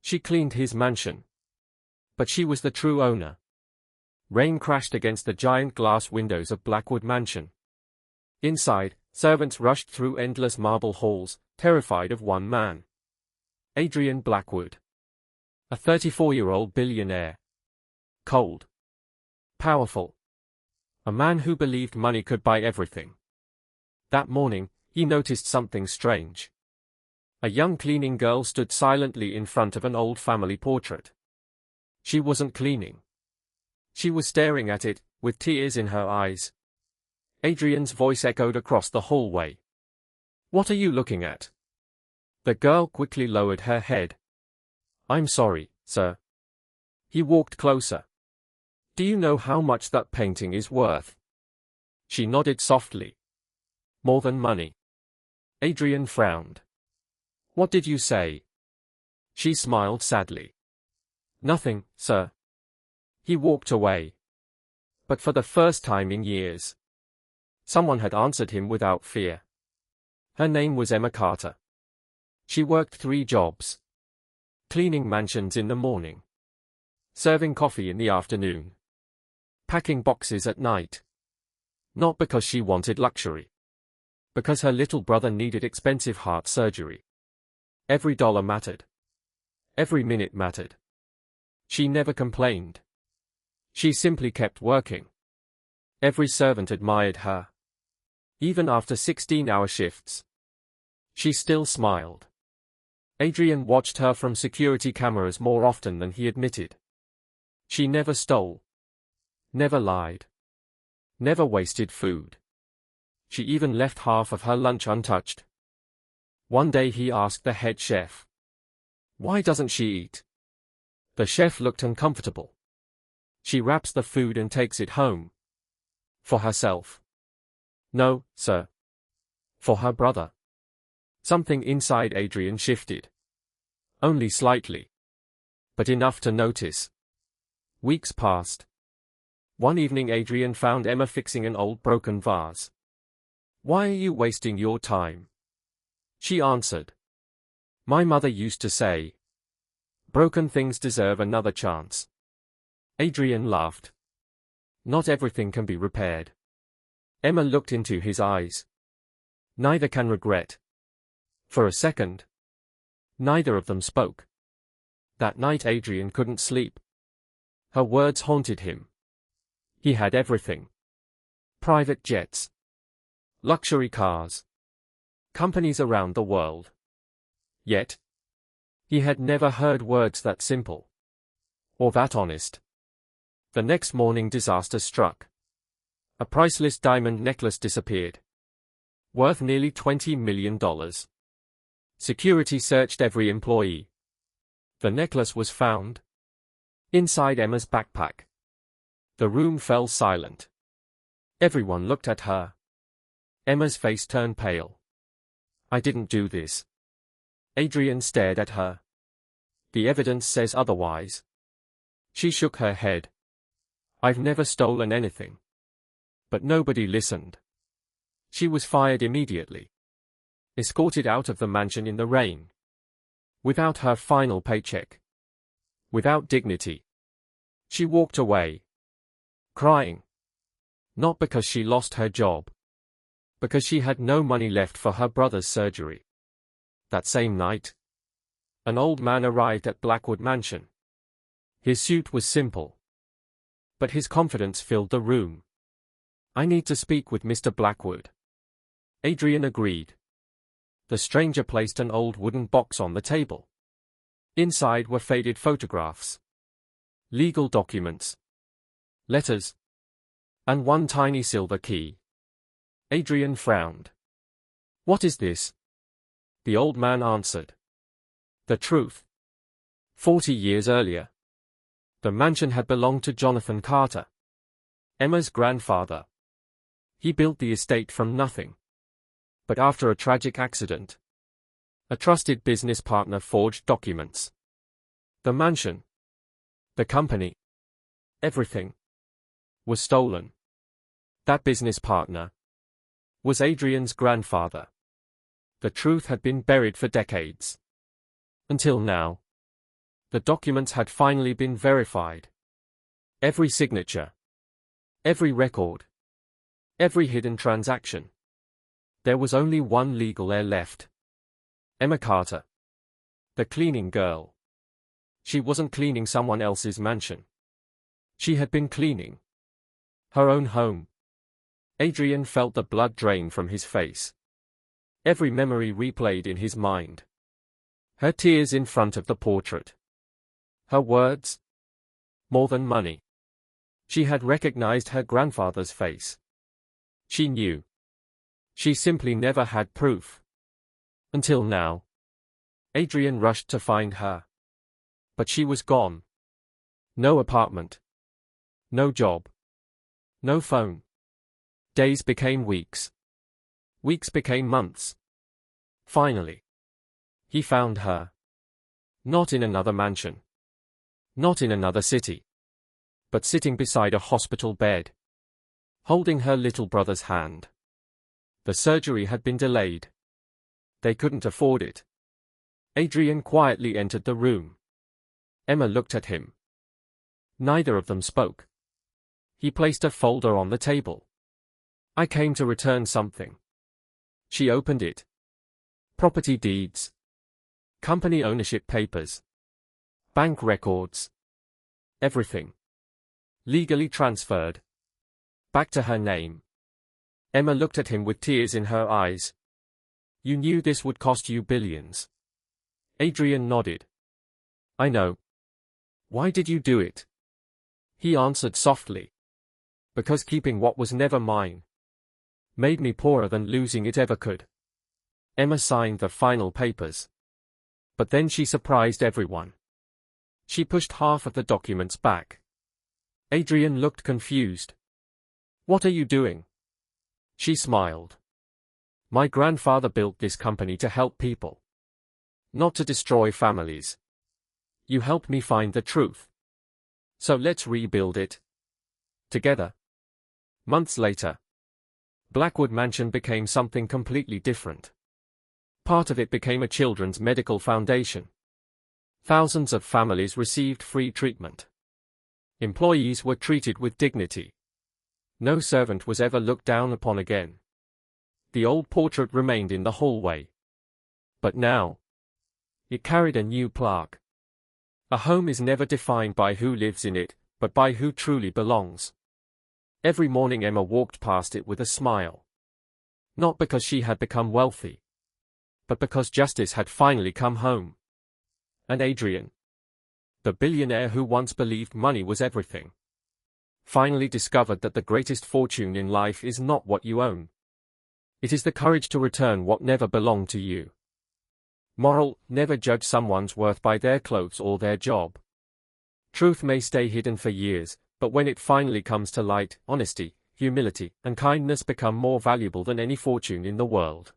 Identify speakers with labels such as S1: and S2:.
S1: She cleaned his mansion. But she was the true owner. Rain crashed against the giant glass windows of Blackwood Mansion. Inside, servants rushed through endless marble halls, terrified of one man. Adrian Blackwood. A 34-year-old billionaire. Cold. Powerful. A man who believed money could buy everything. That morning, he noticed something strange. A young cleaning girl stood silently in front of an old family portrait. She wasn't cleaning. She was staring at it, with tears in her eyes. Adrian's voice echoed across the hallway. "What are you looking at?" The girl quickly lowered her head. "I'm sorry, sir." He walked closer. "Do you know how much that painting is worth?" She nodded softly. "More than money." Adrian frowned. "What did you say?" She smiled sadly. "Nothing, sir." He walked away. But for the first time in years, someone had answered him without fear. Her name was Emma Carter. She worked 3 jobs. Cleaning mansions in the morning. Serving coffee in the afternoon. Packing boxes at night. Not because she wanted luxury. Because her little brother needed expensive heart surgery. Every dollar mattered. Every minute mattered. She never complained. She simply kept working. Every servant admired her. Even after 16-hour shifts. She still smiled. Adrian watched her from security cameras more often than he admitted. She never stole. Never lied. Never wasted food. She even left half of her lunch untouched. One day he asked the head chef, "Why doesn't she eat?" The chef looked uncomfortable. "She wraps the food and takes it home." For herself. "No, sir." For her brother. Something inside Adrian shifted. Only slightly. But enough to notice. Weeks passed. One evening Adrian found Emma fixing an old broken vase. "Why are you wasting your time?" She answered. "My mother used to say, broken things deserve another chance." Adrian laughed. "Not everything can be repaired." Emma looked into his eyes. "Neither can regret." For a second, neither of them spoke. That night Adrian couldn't sleep. Her words haunted him. He had everything. Private jets. Luxury cars. Companies around the world. Yet, he had never heard words that simple. Or that honest. The next morning disaster struck. A priceless diamond necklace disappeared. Worth nearly $20 million. Security searched every employee. The necklace was found inside Emma's backpack. The room fell silent. Everyone looked at her. Emma's face turned pale. "I didn't do this." Adrian stared at her. "The evidence says otherwise." She shook her head. "I've never stolen anything." But nobody listened. She was fired immediately. Escorted out of the mansion in the rain. Without her final paycheck. Without dignity. She walked away. Crying. Not because she lost her job. Because she had no money left for her brother's surgery. That same night, an old man arrived at Blackwood Mansion. His suit was simple. But his confidence filled the room. "I need to speak with Mr. Blackwood." Adrian agreed. The stranger placed an old wooden box on the table. Inside were faded photographs. Legal documents. Letters. And one tiny silver key. Adrian frowned. "What is this?" The old man answered. "The truth. 40 years earlier, the mansion had belonged to Jonathan Carter, Emma's grandfather. He built the estate from nothing. But after a tragic accident, a trusted business partner forged documents. The mansion, the company, everything, was stolen. That business partner was Adrian's grandfather. The truth had been buried for decades. Until now. The documents had finally been verified. Every signature. Every record. Every hidden transaction. There was only one legal heir left. Emma Carter. The cleaning girl. She wasn't cleaning someone else's mansion. She had been cleaning her own home. Adrian felt the blood drain from his face. Every memory replayed in his mind. Her tears in front of the portrait. Her words. More than money. She had recognized her grandfather's face. She knew. She simply never had proof. Until now. Adrian rushed to find her. But she was gone. No apartment. No job. No phone. Days became weeks. Weeks became months. Finally. He found her. Not in another mansion. Not in another city. But sitting beside a hospital bed. Holding her little brother's hand. The surgery had been delayed. They couldn't afford it. Adrian quietly entered the room. Emma looked at him. Neither of them spoke. He placed a folder on the table. I came to return something. She opened it. Property deeds. Company ownership papers. Bank records. Everything. Legally transferred. Back to her name. Emma looked at him with tears in her eyes. You knew this would cost you billions. Adrian nodded. I know. Why did you do it? He answered softly. Because keeping what was never mine made me poorer than losing it ever could. Emma signed the final papers. But then she surprised everyone. She pushed half of the documents back. Adrian looked confused. What are you doing? She smiled. My grandfather built this company to help people. Not to destroy families. You helped me find the truth. So let's rebuild it. Together. Months later. Blackwood Mansion became something completely different. Part of it became a children's medical foundation. Thousands of families received free treatment. Employees were treated with dignity. No servant was ever looked down upon again. The old portrait remained in the hallway. But now, it carried a new plaque. A home is never defined by who lives in it, but by who truly belongs. Every morning Emma walked past it with a smile. Not because she had become wealthy, but because justice had finally come home. And Adrian, the billionaire who once believed money was everything, finally discovered that the greatest fortune in life is not what you own. It is the courage to return what never belonged to you. Moral: never judge someone's worth by their clothes or their job. Truth may stay hidden for years, but when it finally comes to light, honesty, humility, and kindness become more valuable than any fortune in the world.